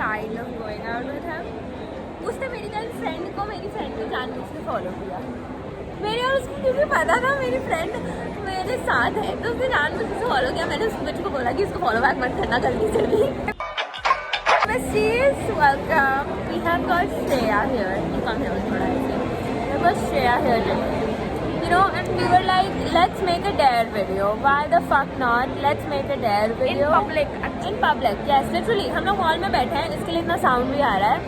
Kind of going out with him. उसने मेरी friend को जानबूझ के फॉलो किया। मेरे और उसको क्योंकि पता था मेरी फ्रेंड मेरे साथ है, तो उसने जानबूझ के फॉलो किया। मैंने उस बच्चे को बोला कि उसको फॉलो बैक मत करना जल्दी से भी। Welcome. We have got Shreya here. You come here थोड़ा ऐसे. We have got Shreya here today. You know, and we were like, let's make a dare video. Why the fuck not? Let's make a dare video. In public. Yes, literally. हम लोग mall में बैठे हैं, इसके लिए इतना sound भी आ रहा है।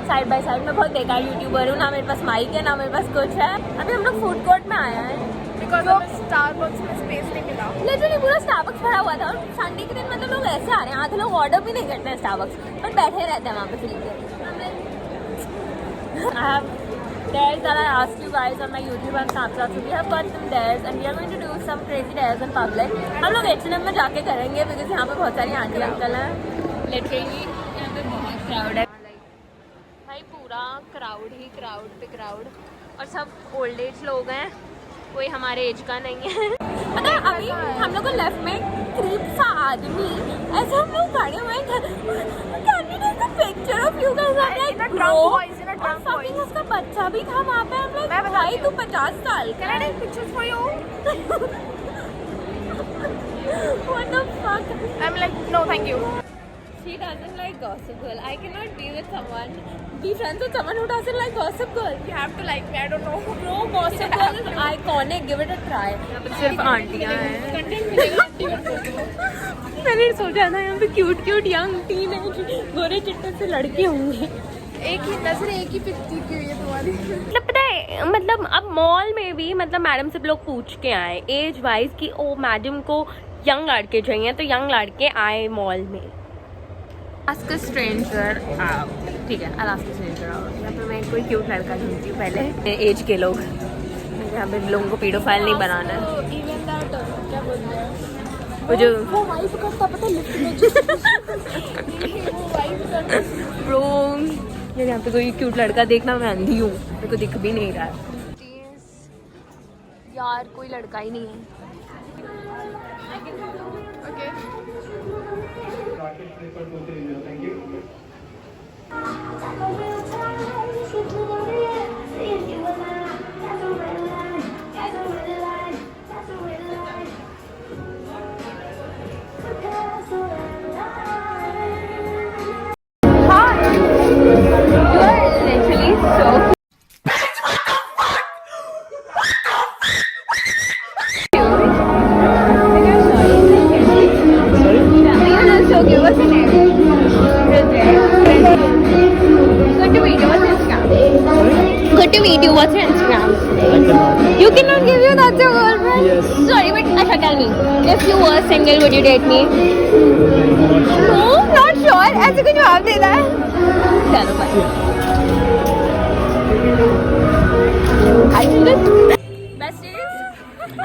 साइड बाय साइड में बहुत बेकार यूट्यूबर हूँ, ना मेरे पास माइक है ना मेरे पास कुछ है। अभी हम लोग फूड कोर्ट में आए हैं बिकॉज स्टारबक्स में स्पेस नहीं मिला। लिटरली पूरा स्टारबक्स भरा हुआ था और संडे के दिन मतलब लोग ऐसे आ रहे हैं, आधे लोग ऑर्डर भी नहीं करते हैं स्टारबक्स, बट बैठे रहते हैं वहाँ पे फ्री के। I have dares that I asked you guys on my YouTube and Snapchat, so we have got some dares and we are going to do some crazy dares in public. हम लोग H&M में जाके करेंगे because यहाँ पे बहुत सारी aunty uncle हैं। लिटरली यहाँ पे बहुत क्राउड है भाई, पूरा क्राउड ही क्राउड पे क्राउड, और सब ओल्ड एज लोग हैं, कोई हमारे एज का नहीं है। पता है अभी हम लोग को लेफ्ट में क्रीप सा आदमी ऐसे हम लोग खड़े हुए हैं, picture of you guys are like fucking, उसका बच्चा भी था वहाँ पे। हम लोग भाई तू 50 साल का, can I take pictures for you? What the fuck, I am like no thank you. She doesn't like Gossip Girl. I cannot be friends with someone who doesn't like Gossip Girl. You have to like me. I don't know. Bro, Gossip Girl is iconic. Give it a try. सिर्फ आंटियाँ हैं। मैंने सोचा था यहाँ पे cute young tin है, गोरे चिट्टे से लड़के होंगे। एक ही नजर एक ही पिक्चर की हुई है तुम्हारी। मतलब पता है, मतलब अब मॉल में भी मतलब मैडम से लोग पूछ के आए एज वाइज कि ओ मैडम को यंग लड़के चाहिए, तो यंग लड़के आए मॉल में। Ask a stranger out. ठीक है, I'll ask a stranger out. यहाँ पे मैं कोई क्यूट लड़का ढूंढती हूँ पहले, एज के लोग। यहाँ पे लोगों को पीडोफाइल नहीं बनाना है। क्या बोलते हैं वो जो वो वाइफ करता, पता है लिफ्ट में वो वाइफ करता। ब्रो यहाँ पे कोई क्यूट लड़का देखना, मैं अंधी हूँ, मेरे को दिख भी नहीं रहा है यार, कोई लड़का ही नहीं है। Okay. Thank you. What's your Instagram? You cannot give you that to your girlfriend? Yes. Sorry, but Asha, tell me. If you were single, would you date me? No, not sure. ऐसे कुछ जवाब देना है? चलो bye. Besties,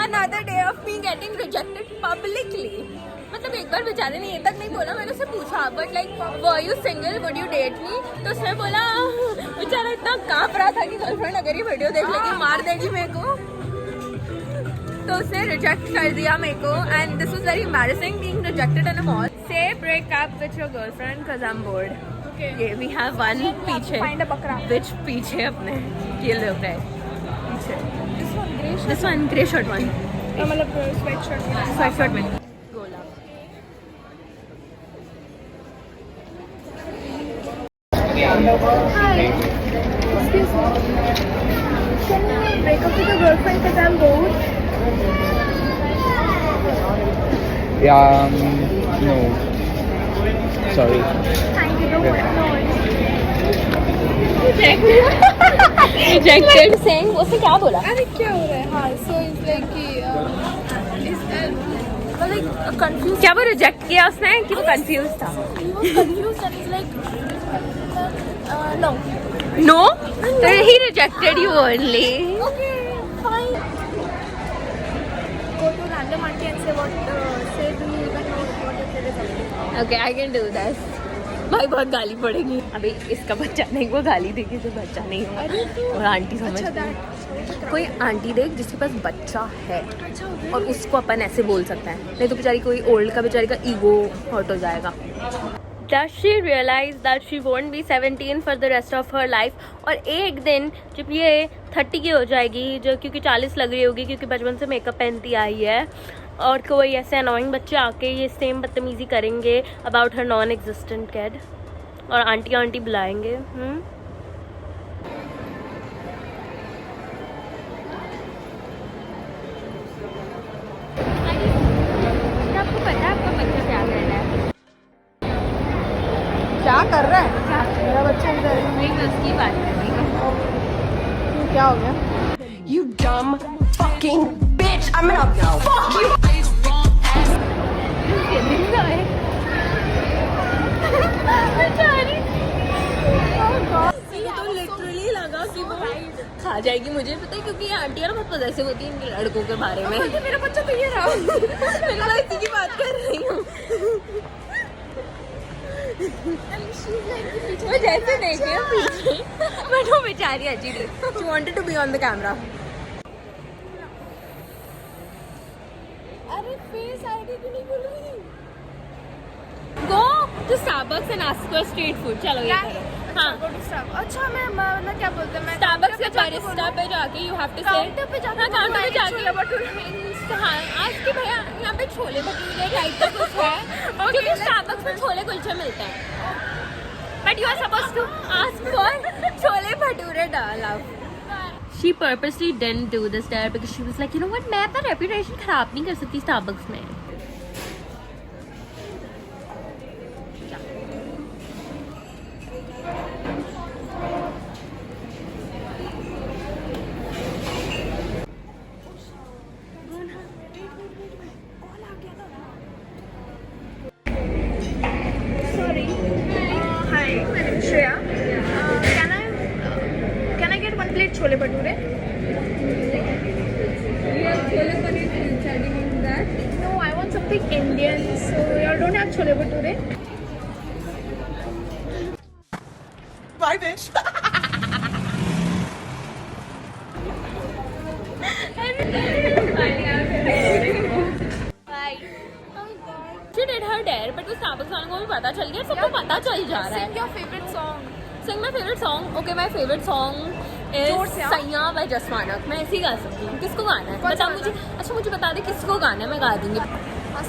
another day of me getting rejected publicly. मतलब एक बार बेचारे ने ये तक नहीं बोला, मैंने उससे पूछा but like were you single, would you date me, तो उसने बोला, बेचारा इतना कांप रहा था कि गर्लफ्रेंड अगर ये वीडियो देख लेगी मार देगी मेरे को, तो उसने रिजेक्ट कर दिया मेरे को। And this was very embarrassing being rejected in a mall. Say break up with your girlfriend because I am bored. ये वी हैव वन पीछे, फाइंड अ बकरा विच पीछे अपने ये ले रहा है पीछे, this one grey shirt one, मतलब स्वेट शर्ट में Hi. Excuse me. Can you break up with your girlfriend because I'm bored? Yeah, no. Sorry. Thank you. Don't worry. No worries. Rejected. Saying उसने क्या बोला? अरे क्या हो रहा है? हाँ, so it's like कि like confused. क्या वो रिजेक्ट किया उसने कि वो कंफ्यूज था? he was confused and he's like no. No? So he rejected you only. Okay, fine. Go to random auntie and say what say to me even what if there is something. Okay, I can do that. भाई बहुत गाली पड़ेगी अभी, इसका बच्चा नहीं, वो गाली देगी जो बच्चा नहीं होगा। और आंटी समझ कोई आंटी देख जिसके पास बच्चा है और उसको अपन ऐसे बोल सकता है, नहीं तो बेचारी कोई ओल्ड का बेचारी का ईगो हर्ट हो जाएगा। Does she realize that she won't be 17 for the rest of her life? और एक दिन जब ये 30 की हो जाएगी, जो क्योंकि 40 लग रही होगी क्योंकि बचपन से मेकअप पहनती आई है, और कोई ऐसे अनोइंग बच्चे आके ये सेम बदतमीजी करेंगे about her non existent kid और आंटी आंटी बुलाएंगे. आपको पता है आपका बच्चा क्या कर रहा है? क्या कर रहा है मेरा बच्चा इधर? नहीं, मैं उसकी बात कर रही हूँ. क्या हो गया? You dumb fucking bitch! I'm gonna fuck you! तो लिटरली लगा कि वो खा जाएगी मुझे, पता है क्योंकि ये आंटियाँ ना बहुत पॉजेसिव होती हैं इनके लड़कों के बारे में. मेरा बच्चा तो ये रहा. मैं इसी की बात कर रही हूँ. वो जैसे देखे पीछे बट वो बेचारी अजीब थी. She wanted to be on the camera. अरे फेस आईडी क्यों नहीं बोल रही? Go to Starbucks and ask for street food. चलो ये करो. हाँ. अच्छा मैं मतलब क्या बोलते हैं, मैं Starbucks के बारिस्टा पे जाके you have to say. Counter पे जाके. हाँ, काउंटर पे जाके. हाँ, आज की भैया यहाँ पे छोले भटूरे टाइप का कुछ है, क्योंकि Starbucks में छोले कुलचे मिलते हैं. But you are supposed to ask for chole bhature love. She purposely didn't do this there because she was like, you know what, मैं अपना reputation खराब नहीं कर सकती Starbucks में. Plate chole bhature. No, I want something Indian. So you don't have chole bhature? Bye, bitch! She did her dare, but वो Starbucks वालों को भी पता चल गया, सबको पता चल जा रहा है. Sing your favorite song. Sing my favorite song. Okay, my favorite song जोर is से, हाँ? सैया by जस मानक. मैं ऐसे ही गा सकती हूँ. किसको गाना है? कौन सा बता गाना? मुझे. अच्छा मुझे बता दे किसको गाना है, मैं गा दूंगी.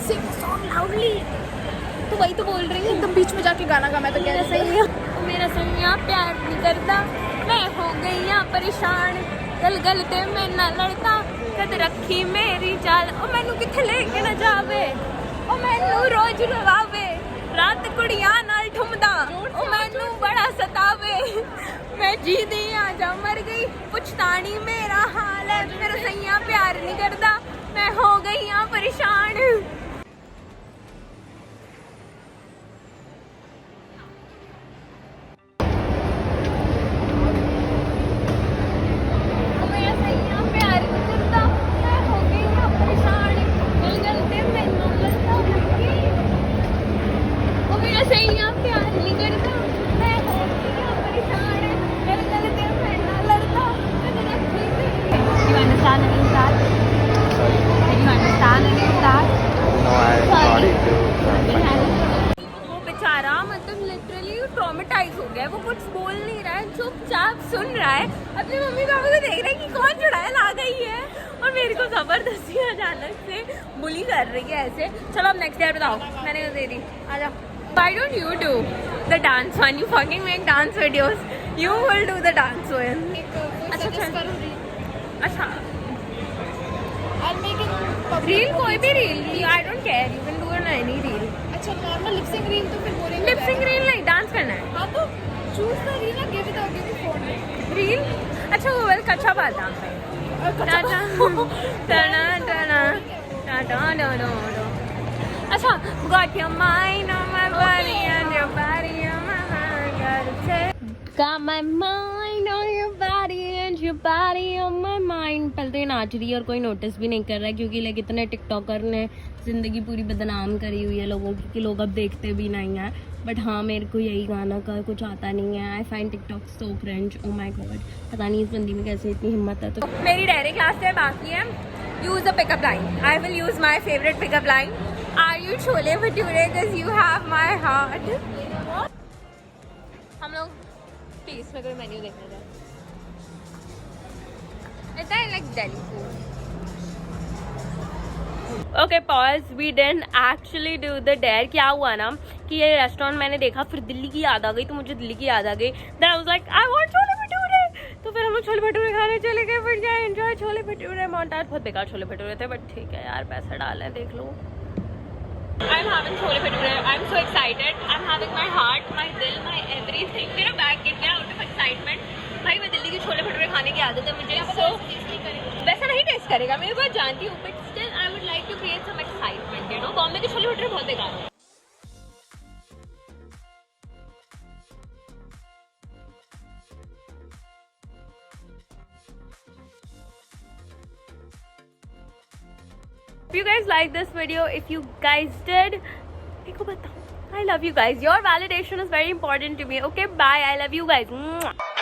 Sing the song loudly. तो वही तो बोल रही हूँ. एकदम बीच में जाके गाना गा, मैं तो कह रही हूँ. मेरा सैया प्यार नहीं करता, मैं हो गई यहाँ परेशान, गल गल ते मैं ना लड़ता, कद रखी मेरी चाल, ओ मैनू किथे लेके ना जावे, ओ मैनू रोज रवावे, रात कुड़ियां नाल ठुमदा, ओ मैनू बड़ा सतावे, मैं जी दी आजा मर गई, पुछतानी मेरा हाल है, मेरा सैया प्यार नहीं करता, मैं हो गई यहाँ परेशान. ट्रॉमेटाइज हो गया है, वो कुछ बोल नहीं रहा है, चुपचाप सुन रहा है, अपनी मम्मी पापा को देख रहा है कि कौन चुड़ैल आ गई है, और मेरे को जबरदस्ती अचानक से बुली कर रही है ऐसे. चलो अब नेक्स्ट ईयर बताओ, मैंने दे दी. आ जाओ. Why don't you do the dance one? You fucking make dance videos. You will do the dance one. अच्छा रील, कोई भी reel. I don't care. You can do any reel. अच्छा नॉर्मल लिपसिंग रील तो फिर बोलेंगे. Lip sync reel नहीं, dance करना है. हाँ तो चूज द रील ना, गिव इट और गिव इट फोन. रील. अच्छा वो वेल कच्चा बादाम है. अच्छा got your mind on my body and your body on my mind, gotta take. Got my mind on your body and your body on my mind. पहले तो ये नाच रही है और कोई नोटिस भी नहीं कर रहा है, क्योंकि लाइक इतने टिकटॉकर ने जिंदगी पूरी बदनाम करी हुई है लोगों की कि लोग अब देखते भी नहीं हैं. बट हाँ मेरे को यही गाना का कुछ आता नहीं है. I find TikTok so cringe. Oh my God, पता नहीं इस बंदी में कैसे इतनी हिम्मत है. तो मेरी डायरी क्लास है बाकी है. Use the pickup line. I will use my favourite pickup line. Are you chole bhature because you have my heart. इसमें कोई मेन्यू देखने जाए. इतना ही like Delhi food. Okay pause, we didn't actually do the dare. क्या हुआ ना कि ये रेस्टोरेंट मैंने देखा, फिर दिल्ली की याद आ गई, तो मुझे दिल्ली की याद आ गई. Then I was like I want chole bhature. तो फिर हम लोग छोले भटूरे खाने चले गए. फिर क्या एंजॉय छोले भटूरे. मोन्टाज बहुत बेकार छोले भटूरे थे, बट ठीक है यार, पैसा डाले देख लो. I'm having chole bhature. I'm so excited. I'm having my heart, my दिल, my everything. मेरा बैग गिर गया out of excitement. भाई मैं दिल्ली के छोले भटूरे खाने की आदत है मुझे. So वैसा नहीं टेस्ट करेगा, मैं ये बात जानती हूँ, but still I would like to create some excitement. You know, Bombay के छोले भटूरे बहुत बेकार हैं. If you guys like this video, if you guys did, I love you guys. Your validation is very important to me. Okay, bye. I love you guys. Mwah.